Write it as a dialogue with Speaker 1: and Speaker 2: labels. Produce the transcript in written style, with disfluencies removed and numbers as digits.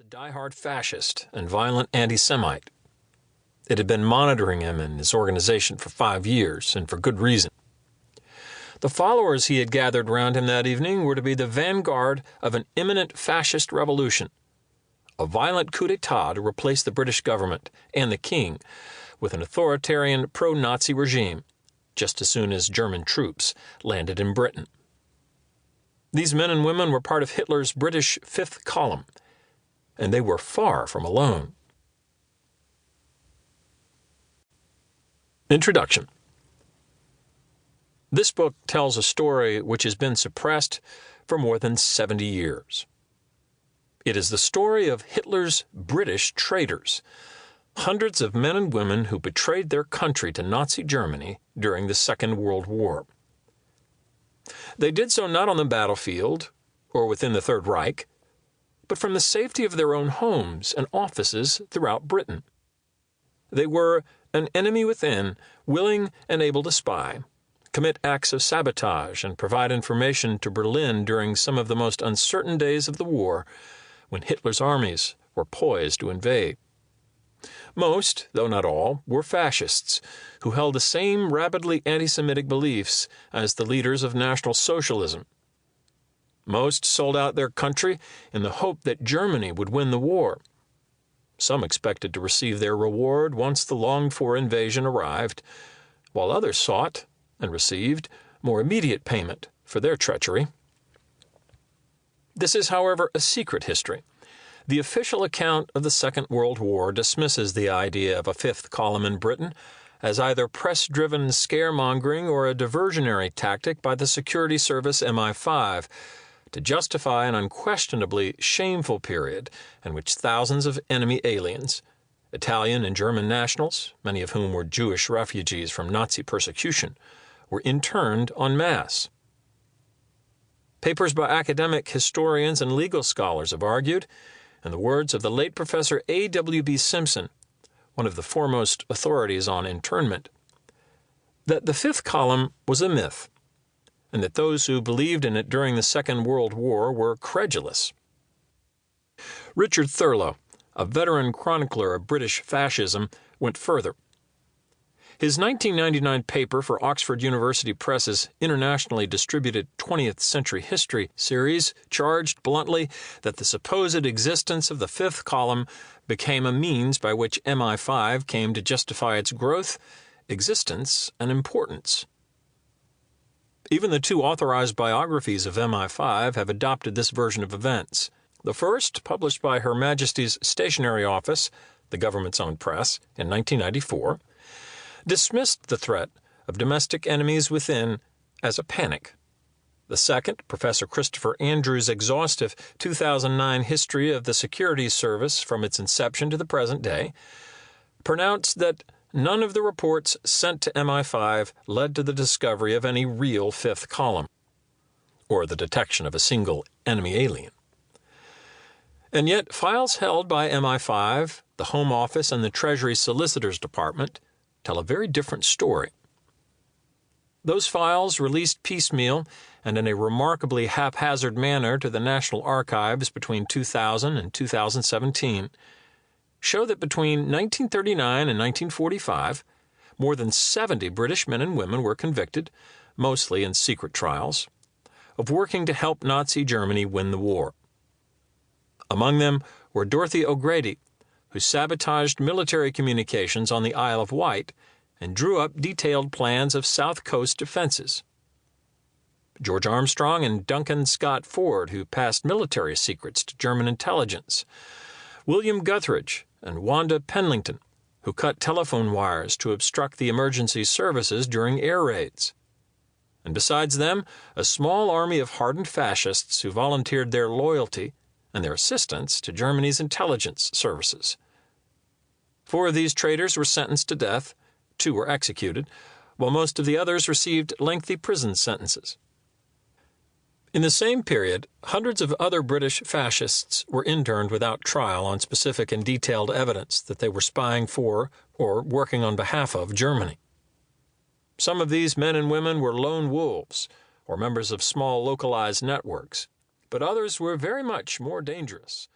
Speaker 1: die-hard fascist and violent anti-Semite. It had been monitoring him and his organization for 5 years, and for good reason. The followers he had gathered round him that evening were to be the vanguard of an imminent fascist revolution, a violent coup d'etat to replace the British government and the king with an authoritarian pro-Nazi regime, just as soon as German troops landed in Britain. These men and women were part of Hitler's British Fifth Column, and they were far from alone. Introduction. This book tells a story which has been suppressed for more than 70 years. It is the story of Hitler's British traitors, hundreds of men and women who betrayed their country to Nazi Germany during the Second World War. They did so not on the battlefield or within the Third Reich, but from the safety of their own homes and offices throughout Britain. They were an enemy within, willing and able to spy, commit acts of sabotage, and provide information to Berlin during some of the most uncertain days of the war, when Hitler's armies were poised to invade. Most, though not all, were fascists who held the same rabidly anti-Semitic beliefs as the leaders of National Socialism. Most sold out their country in the hope that Germany would win the war. Some expected to receive their reward once the longed-for invasion arrived, while others sought and received more immediate payment for their treachery. This is, however, a secret history. The official account of the Second World War dismisses the idea of a fifth column in Britain as either press-driven scaremongering or a diversionary tactic by the security service MI5 to justify an unquestionably shameful period in which thousands of enemy aliens, Italian and German nationals, many of whom were Jewish refugees from Nazi persecution, were interned en masse. Papers by academic historians and legal scholars have argued, in the words of the late Professor A.W.B. Simpson, one of the foremost authorities on internment, that the fifth column was a myth, and that those who believed in it during the Second World War were credulous. Richard Thurlow, a veteran chronicler of British fascism, went further. His 1999 paper for Oxford University Press's internationally distributed 20th Century History series charged bluntly that the supposed existence of the fifth column became a means by which MI5 came to justify its growth, existence, and importance. Even the two authorized biographies of MI5 have adopted this version of events. The first, published by Her Majesty's Stationery Office, the government's own press, in 1994, dismissed the threat of domestic enemies within as a panic. The second, Professor Christopher Andrews' exhaustive 2009 history of the security service from its inception to the present day, pronounced that none of the reports sent to MI5 led to the discovery of any real fifth column, or the detection of a single enemy alien. And yet, files held by MI5, the Home Office, and the Treasury Solicitor's Department tell a very different story. Those files, released piecemeal and in a remarkably haphazard manner to the National Archives between 2000 and 2017, show that between 1939 and 1945, more than 70 British men and women were convicted, mostly in secret trials, of working to help Nazi Germany win the war. Among them were Dorothy O'Grady, who sabotaged military communications on the Isle of Wight and drew up detailed plans of South Coast defenses; George Armstrong and Duncan Scott Ford, who passed military secrets to German intelligence; William Guthridge and Wanda Penlington, who cut telephone wires to obstruct the emergency services during air raids; and besides them, a small army of hardened fascists who volunteered their loyalty and their assistance to Germany's intelligence services. 4 of these traitors were sentenced to death, 2 were executed, while most of the others received lengthy prison sentences. In the same period, hundreds of other British fascists were interned without trial on specific and detailed evidence that they were spying for or working on behalf of Germany. Some of these men and women were lone wolves or members of small localized networks, but others were very much more dangerous.